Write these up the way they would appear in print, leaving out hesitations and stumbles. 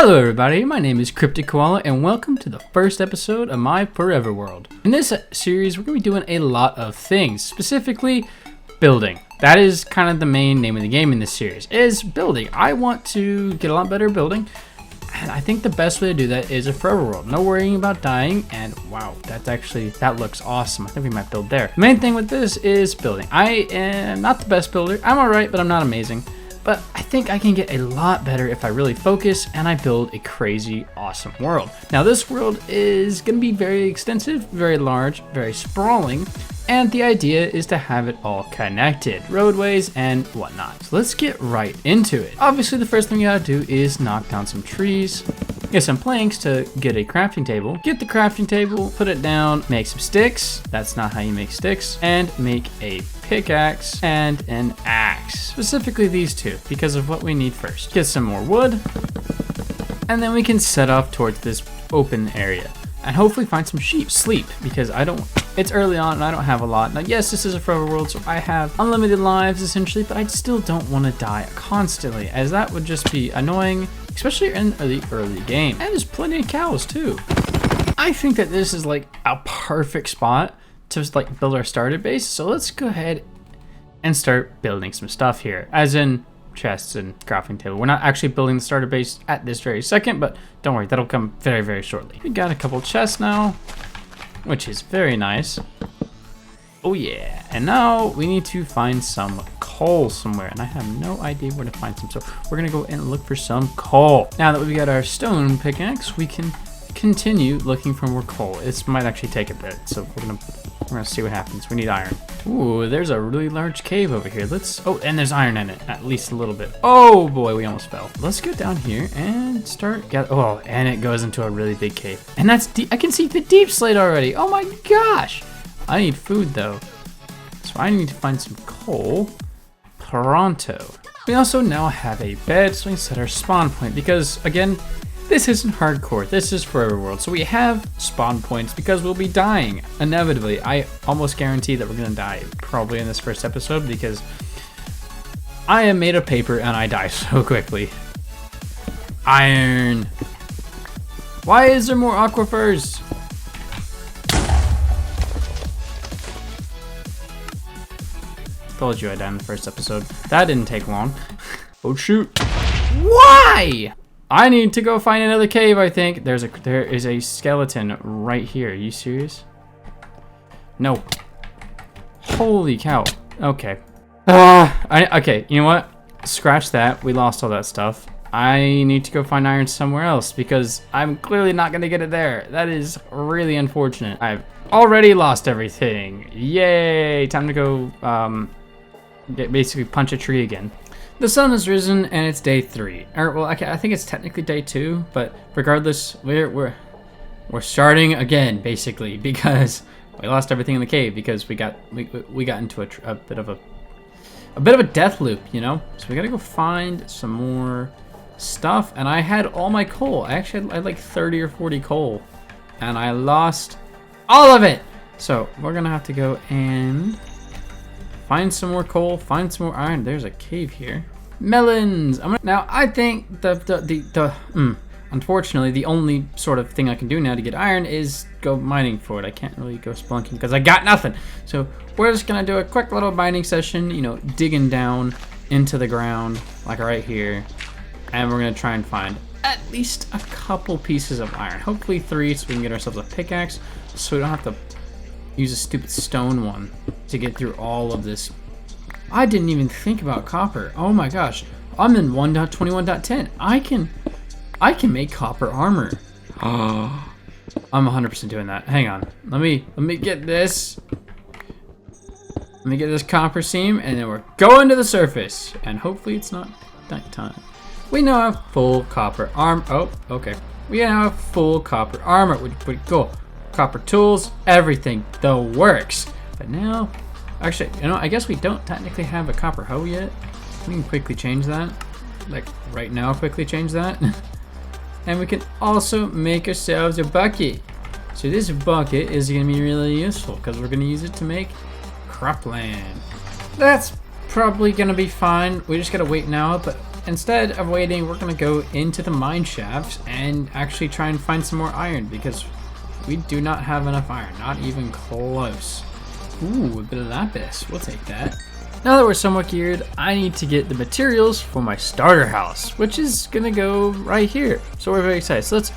Hello everybody, my name is Cryptic Koala and welcome to the first episode of my Forever World. In this series, we're going to be doing a lot of things, specifically building. That is kind of the main name of the game in this series, is building. I want to get a lot better at building, and I think the best way to do that is a Forever World. No worrying about dying, and wow, that looks awesome. I think we might build there. The main thing with this is building. I am not the best builder. I'm alright, but I'm not amazing. But I think I can get a lot better if I really focus and I build a crazy, awesome world. Now this world is going to be very extensive, very large, very sprawling, and the idea is to have it all connected, roadways and whatnot. So let's get right into it. Obviously the first thing you gotta do is knock down some trees, get some planks to get a crafting table, get the crafting table, put it down, make some sticks, that's not how you make sticks, and make a pickaxe and an axe. Specifically these two, because of what we need first. Get some more wood, and then we can set off towards this open area. And hopefully find some sheep. Sleep, because it's early on and I don't have a lot. Now yes, this is a Forever World, so I have unlimited lives essentially, but I still don't want to die constantly, as that would just be annoying, especially in the early game. And there's plenty of cows too. I think that this is like a perfect spot to like build our starter base, so let's go ahead and start building some stuff here, as in chests and crafting table. We're not actually building the starter base at this very second, but don't worry, that'll come very, very shortly. We got a couple chests now, which is very nice. Oh yeah, and now we need to find some coal somewhere, and I have no idea where to find some, so we're gonna go and look for some coal. Now that we got our stone pickaxe, we can continue looking for more coal. This might actually take a bit, so we're gonna see what happens. We need iron. Ooh, there's a really large cave over here. Oh, and there's iron in it, at least a little bit. Oh boy, we almost fell. Let's go down here and start. Oh, and it goes into a really big cave. And that's deep. I can see the deep slate already. Oh my gosh. I need food though, so I need to find some coal pronto. We also now have a bed, so we can set our spawn point, because again, this isn't hardcore, this is Forever World, so we have spawn points because we'll be dying, inevitably. I almost guarantee that we're gonna die probably in this first episode, because I am made of paper and I die so quickly. Iron. Why is there more aquifers? Told you I'd die in the first episode. That didn't take long. Oh shoot. Why? I need to go find another cave, I think. There is a skeleton right here. Are you serious? No. Holy cow. Okay. Okay, you know what? Scratch that. We lost all that stuff. I need to go find iron somewhere else, because I'm clearly not going to get it there. That is really unfortunate. I've already lost everything. Yay! Time to go basically punch a tree again. The sun has risen and it's day 3. Or well, I think it's technically day 2, but regardless, we're starting again basically, because we lost everything in the cave, because we got into a bit of a death loop, you know. So we gotta go find some more stuff. And I had all my coal. I had like 30 or 40 coal, and I lost all of it. So we're gonna have to go and find some more coal, find some more iron. There's a cave here. Melons. Now I think unfortunately the only sort of thing I can do now to get iron is go mining for it. I can't really go spelunking because I got nothing. So we're just gonna do a quick little mining session, you know, digging down into the ground like right here, and we're gonna try and find at least a couple pieces of iron. Hopefully 3, so we can get ourselves a pickaxe, so we don't have to use a stupid stone one to get through all of this. I didn't even think about copper. Oh my gosh. I'm in 1.21.10. I can make copper armor. Oh, I'm 100% doing that. Hang on. Let me get this. Let me get this copper seam, and then we're going to the surface. And hopefully it's not nighttime. We now have full copper armor. Oh, okay. We now have full copper armor, which is pretty cool. Copper tools, everything, the works. But now, actually, you know, I guess we don't technically have a copper hoe yet. We can quickly change that. Like right now, quickly change that. And we can also make ourselves a bucket. So this bucket is gonna be really useful, because we're gonna use it to make cropland. That's probably gonna be fine. We just gotta wait now, but instead of waiting, we're gonna go into the mine shafts and actually try and find some more iron, because we do not have enough iron, not even close. Ooh, a bit of lapis, we'll take that. Now that we're somewhat geared, I need to get the materials for my starter house, which is gonna go right here. So we're very excited. So let's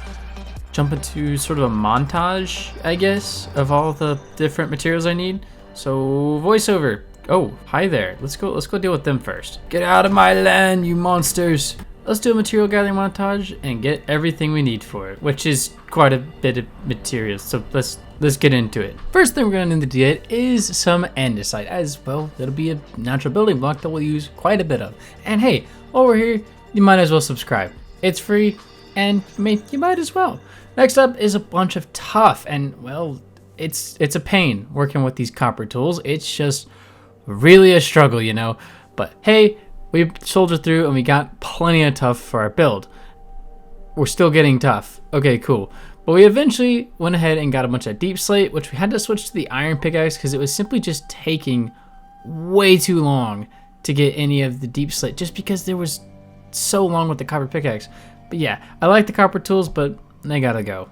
jump into sort of a montage, I guess, of all the different materials I need. So voiceover. Oh, hi there. Let's go deal with them first. Get out of my land, you monsters. Let's do a material gathering montage and get everything we need for it, which is quite a bit of materials. So let's get into it. First thing we're gonna need to get is some andesite, as well. It'll be a natural building block that we'll use quite a bit of. And hey, while we're here, you might as well subscribe. It's free, and you might as well. Next up is a bunch of tuff, and well, it's a pain working with these copper tools. It's just really a struggle, you know. But hey, we soldiered through and we got plenty of tuff for our build. We're still getting tuff. Okay, cool. But we eventually went ahead and got a bunch of deep slate, which we had to switch to the iron pickaxe because it was simply just taking way too long to get any of the deep slate, just because there was so long with the copper pickaxe. But yeah, I like the copper tools, but they gotta go.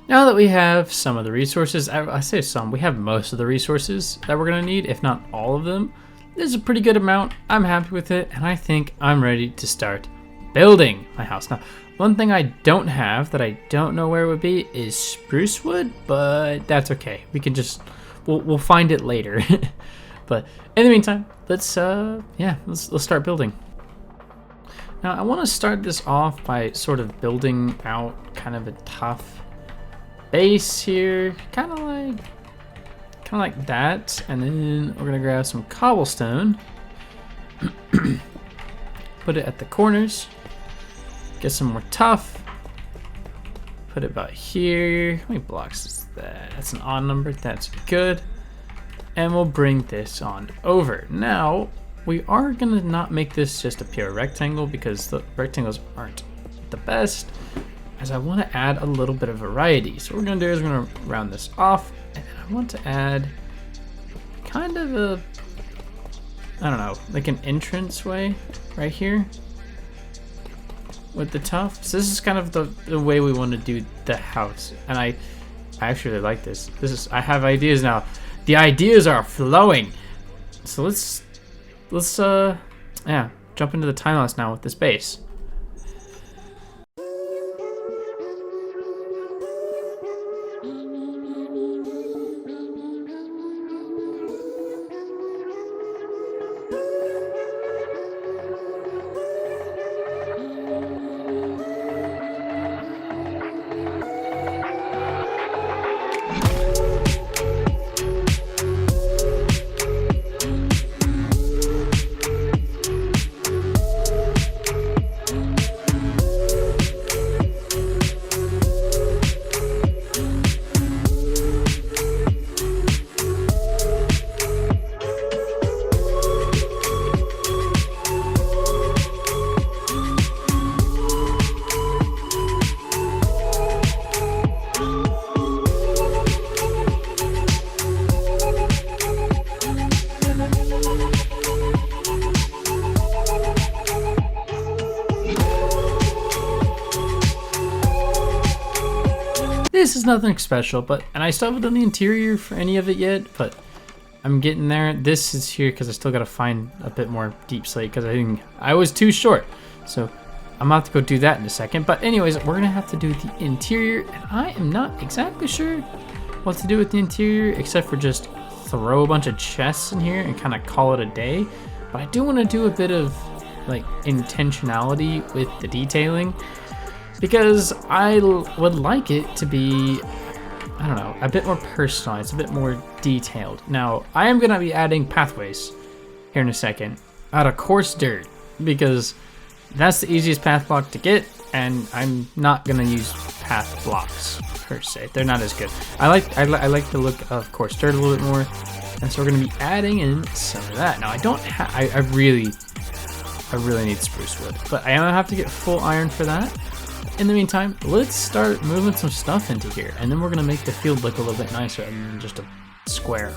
Now that we have some of the resources, I say some, we have most of the resources that we're gonna need, if not all of them. This is a pretty good amount. I'm happy with it, and I think I'm ready to start building my house. Now, one thing I don't have that I don't know where it would be is spruce wood, but that's okay. We can just, we'll find it later. But in the meantime, let's start building. Now, I want to start this off by sort of building out kind of a tough base here, kind of like that, and then we're gonna grab some cobblestone, put it at the corners, get some more tuff, put it about here. How many blocks is that? That's an odd number. That's good. And we'll bring this on over. Now we are gonna not make this just a pure rectangle, because the rectangles aren't the best, as I want to add a little bit of variety. So what we're going to do is we're going to round this off, and I want to add kind of a, I don't know, like an entrance way right here with the tuff. So this is kind of the way we want to do the house, and I actually really like this. I have ideas now. The ideas are flowing. So let's jump into the time-lapse now with this base. This is nothing special, and I still haven't done the interior for any of it yet, but I'm getting there. This is here because I still got to find a bit more deep slate, because I think I was too short. So I'm about to go do that in a second. But anyways, we're going to have to do the interior, and I am not exactly sure what to do with the interior, except for just throw a bunch of chests in here and kind of call it a day. But I do want to do a bit of like intentionality with the detailing, because I would like it to be, I don't know, a bit more personalized, a bit more detailed. Now, I am going to be adding pathways here in a second out of coarse dirt, because that's the easiest path block to get, and I'm not going to use path blocks per se. They're not as good. I like the look of coarse dirt a little bit more, and so we're going to be adding in some of that. Now, I really need spruce wood, but I am going to have to get full iron for that. In the meantime, let's start moving some stuff into here, and then we're going to make the field look a little bit nicer than just a square.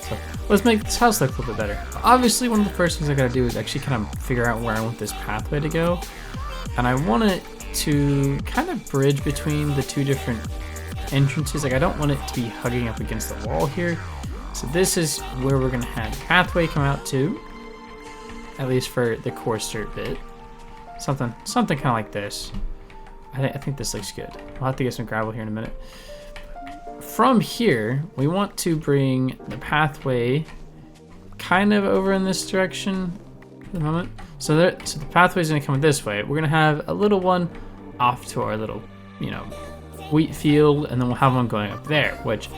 So let's make this house look a little bit better. Obviously, one of the first things I gotta do is actually kind of figure out where I want this pathway to go. And I want it to kind of bridge between the two different entrances. Like I don't want it to be hugging up against the wall here. So this is where we're gonna have the pathway come out to, at least for the coarse dirt bit. Something kind of like this. I think this looks good. I'll have to get some gravel here in a minute. From here, we want to bring the pathway kind of over in this direction for the moment. So the pathway is gonna come this way. We're gonna have a little one off to our little, you know, wheat field, and then we'll have one going up there, which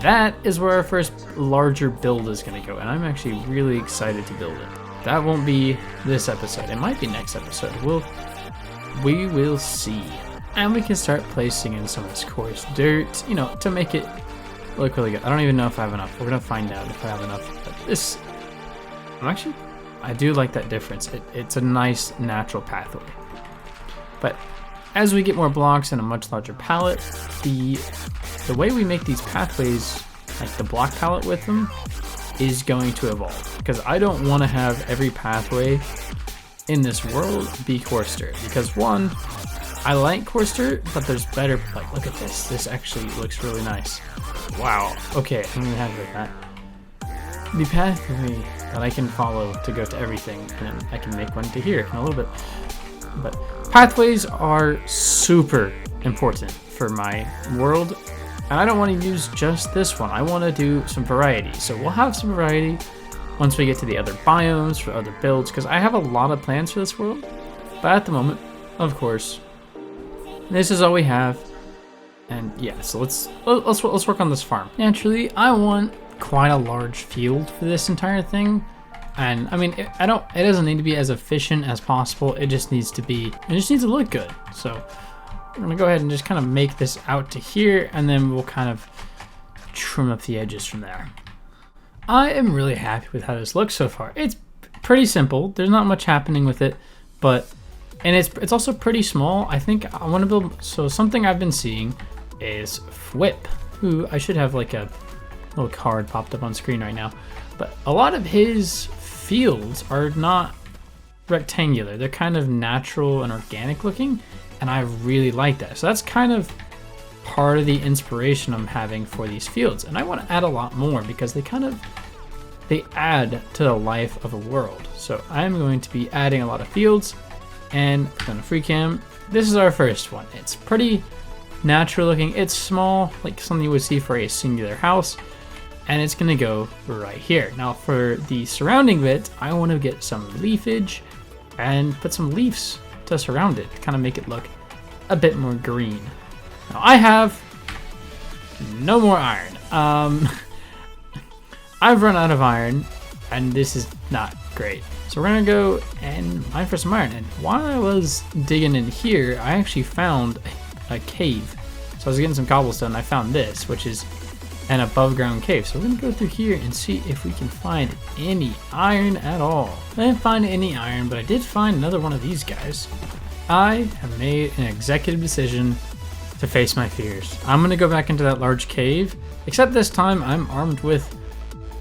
that is where our first larger build is going to go, and I'm actually really excited to build it. That won't be this episode. It might be next episode. We will see. And we can start placing in some of this coarse dirt, you know, to make it look really good. I don't even know if I have enough. We're going to find out if I have enough. But this, I do like that difference. It's a nice natural pathway. But as we get more blocks and a much larger palette, the way we make these pathways, like the block palette with them, is going to evolve. Because I don't want to have every pathway in this world be coarse dirt. Because one, I like coarse dirt, but there's better, like look at this. This actually looks really nice. Wow. Okay, I'm gonna have like that. The pathway that I can follow to go to everything, and then I can make one to here in a little bit. But pathways are super important for my world, and I don't want to use just this one. I want to do some variety. So we'll have some variety once we get to the other biomes for other builds, because I have a lot of plans for this world. But at the moment, of course, this is all we have. And yeah, so let's work on this farm. Naturally, I want quite a large field for this entire thing. And I mean, it doesn't need to be as efficient as possible. It just needs to look good. So we're gonna go ahead and just kind of make this out to here, and then we'll kind of trim up the edges from there. I am really happy with how this looks so far. It's pretty simple. There's not much happening with it, and it's also pretty small. I think I want to build, so something I've been seeing is Whip, who I should have like a little card popped up on screen right now. But a lot of his fields are not rectangular. They're kind of natural and organic looking, and I really like that. So that's kind of part of the inspiration I'm having for these fields. And I want to add a lot more because they add to the life of a world. So I'm going to be adding a lot of fields, and on a free cam, this is our first one. It's pretty natural looking. It's small, like something you would see for a singular house. And it's gonna go right here. Now for the surrounding bit, I want to get some leafage and put some leaves to surround it to kind of make it look a bit more green. Now I have no more iron. I've run out of iron, and this is not great. So we're gonna go and mine for some iron. And while I was digging in here, I actually found a cave. So I was getting some cobblestone, and I found this, which is an above ground cave. So we're gonna go through here and see if we can find any iron at all. I didn't find any iron, but I did find another one of these guys. I have made an executive decision to face my fears. I'm gonna go back into that large cave, except this time I'm armed with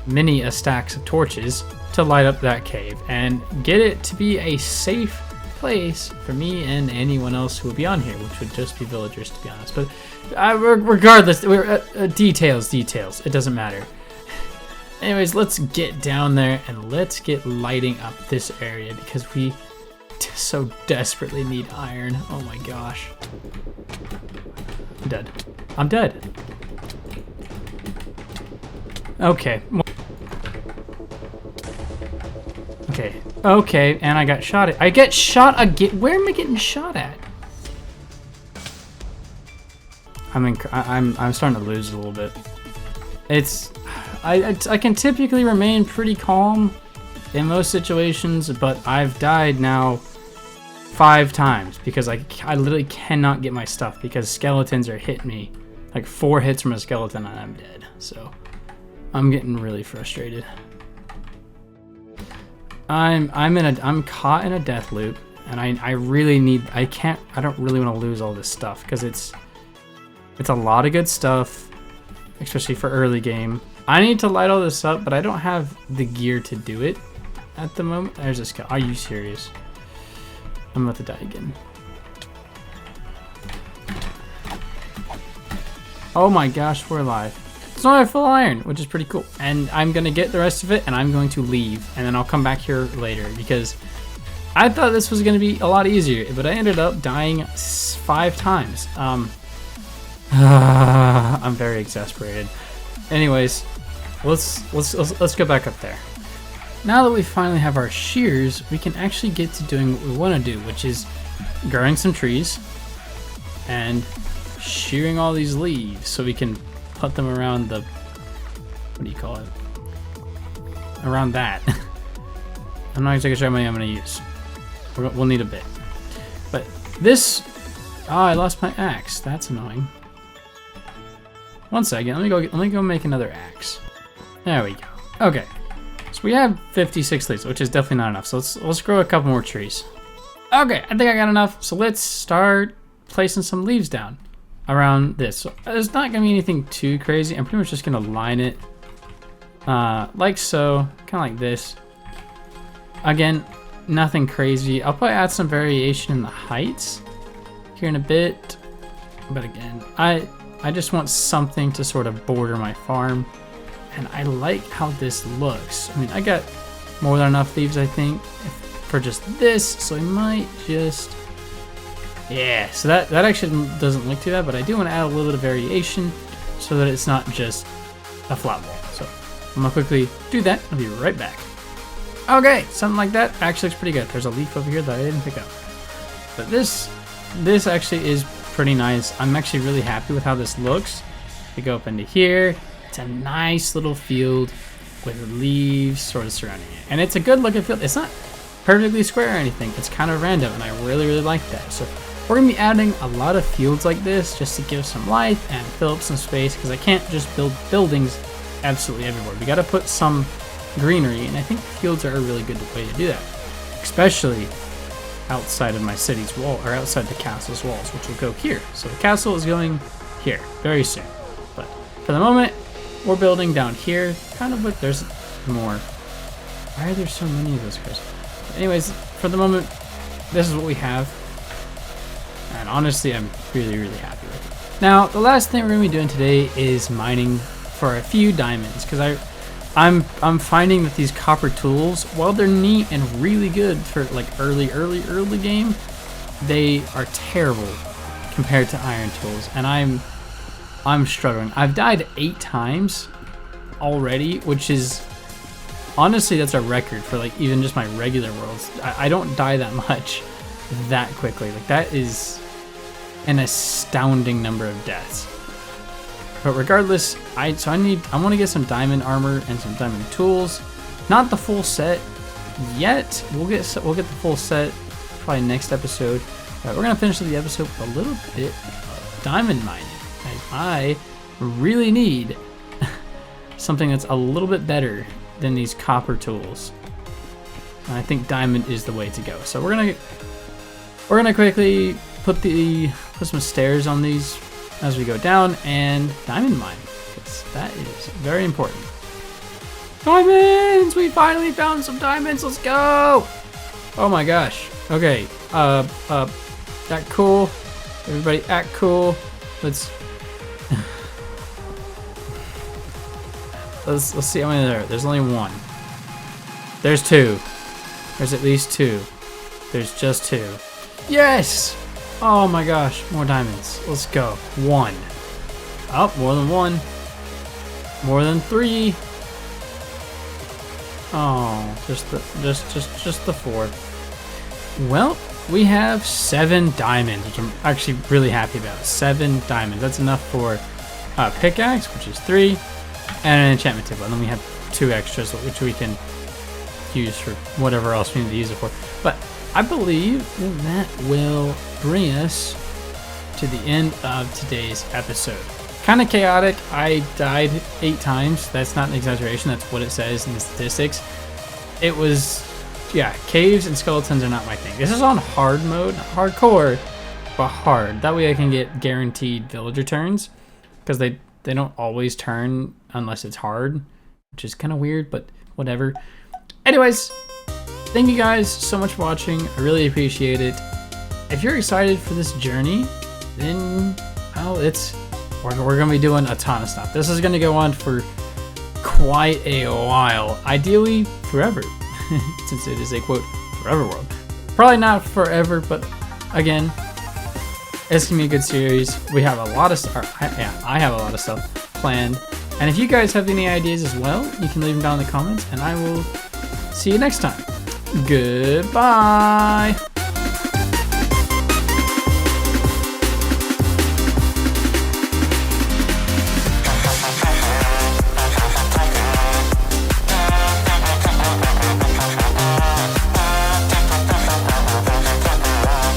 many stacks of torches to light up that cave and get it to be a safe place for me and anyone else who will be on here, which would just be villagers, to be honest. But regardless, details. It doesn't matter. Anyways, let's get down there and let's get lighting up this area because we so desperately need iron. Oh my gosh. I'm dead. I'm dead. Okay. Okay, and I got shot at. I get shot again. Where am I getting shot at? I'm starting to lose a little bit. I can typically remain pretty calm in most situations, but I've died now 5 times because I literally cannot get my stuff because skeletons are hitting me. Like 4 hits from a skeleton and I'm dead. So I'm getting really frustrated. I'm caught in a death loop, and I don't really want to lose all this stuff because it's a lot of good stuff, especially for early game. I need to light all this up, but I don't have the gear to do it at the moment. There's this guy. Are you serious? I'm about to die again. Oh my gosh, we're alive. So I have full iron, which is pretty cool. And I'm gonna get the rest of it and I'm going to leave. And then I'll come back here later because I thought this was gonna be a lot easier, but I ended up dying 5 times. I'm very exasperated. Anyways, let's go back up there. Now that we finally have our shears, we can actually get to doing what we want to do, which is growing some trees and shearing all these leaves so we can put them around the, what do you call it? Around that. I'm not exactly sure how many I'm going to use. We'll need a bit. But this, oh, I lost my axe. That's annoying. One second, let me go make another axe. There we go. Okay. So we have 56 leaves, which is definitely not enough. So let's grow a couple more trees. Okay, I think I got enough. So let's start placing some leaves down around this. So there's not gonna be anything too crazy. I'm pretty much just gonna line it like so, kind of like this. Again, nothing crazy. I'll probably add some variation in the heights here in a bit. But again, I just want something to sort of border my farm. And I like how this looks. I mean, I got more than enough leaves, I think, for just this. So I might just, yeah. So that actually doesn't look too bad, but I do want to add a little bit of variation so that it's not just a flat wall. So I'm gonna quickly do that. I'll be right back. Okay, something like that actually looks pretty good. There's a leaf over here that I didn't pick up. But this actually is pretty nice. I'm actually really happy with how this looks. We go up into here. It's a nice little field with leaves sort of surrounding it. And it's a good looking field. It's not perfectly square or anything. It's kind of random and I really like that. So we're gonna be adding a lot of fields like this just to give some life and fill up some space because I can't just build buildings absolutely everywhere. We gotta put some greenery and I think fields are a really good way to do that. Especially outside of my city's wall or outside the castle's walls, which will go here. So the castle is going here very soon. But for the moment, we're building down here, kind of like there's more. Why are there so many of those cars? But anyways, for the moment, this is what we have. And honestly, I'm really happy with it. Now, the last thing we're going to be doing today is mining for a few diamonds. Because I'm finding that these copper tools, while they're neat and really good for like early game, they are terrible compared to iron tools. And I'm struggling. I've died 8 times already, which is honestly that's a record for like even just my regular worlds. I don't die that much that quickly. Like that is an astounding number of deaths. But regardless, I want to get some diamond armor and some diamond tools. Not the full set yet. We'll get the full set probably next episode. But we're gonna finish the episode with a little bit of diamond mining. I really need something that's a little bit better than these copper tools. And I think diamond is the way to go. So we're gonna quickly put some stairs on these as we go down and diamond mine, because that is very important. Diamonds! We finally found some diamonds. Let's go! Oh my gosh. Okay. Act cool. Everybody act cool. Let's see how many there are. There's only 1. There's 2. There's at least 2. There's just 2. Yes! Oh my gosh, more diamonds. Let's go. 1. Oh, more than 1. More than 3. Oh, just the 4. Well, we have 7 diamonds, which I'm actually really happy about. 7 diamonds. That's enough for a pickaxe, which is 3, and an enchantment table. And then we have 2 extras, which we can use for whatever else we need to use it for. But I believe that will bring us to the end of today's episode. Kind of chaotic. I died 8 times. That's not an exaggeration. That's what it says in the statistics. It was, yeah, caves and skeletons are not my thing. This is on hard mode, not hardcore, but hard. That way I can get guaranteed villager turns, because they don't always turn unless it's hard, which is kind of weird, but whatever. Anyways, thank you guys so much for watching. I really appreciate it. If you're excited for this journey, then, well, we're gonna be doing a ton of stuff. This is gonna go on for quite a while, ideally forever, since it is a quote forever world. Probably not forever, but again, it's gonna be a good series. We have a lot of stuff. I have a lot of stuff planned, and if you guys have any ideas as well, you can leave them down in the comments, and I will see you next time. Goodbye.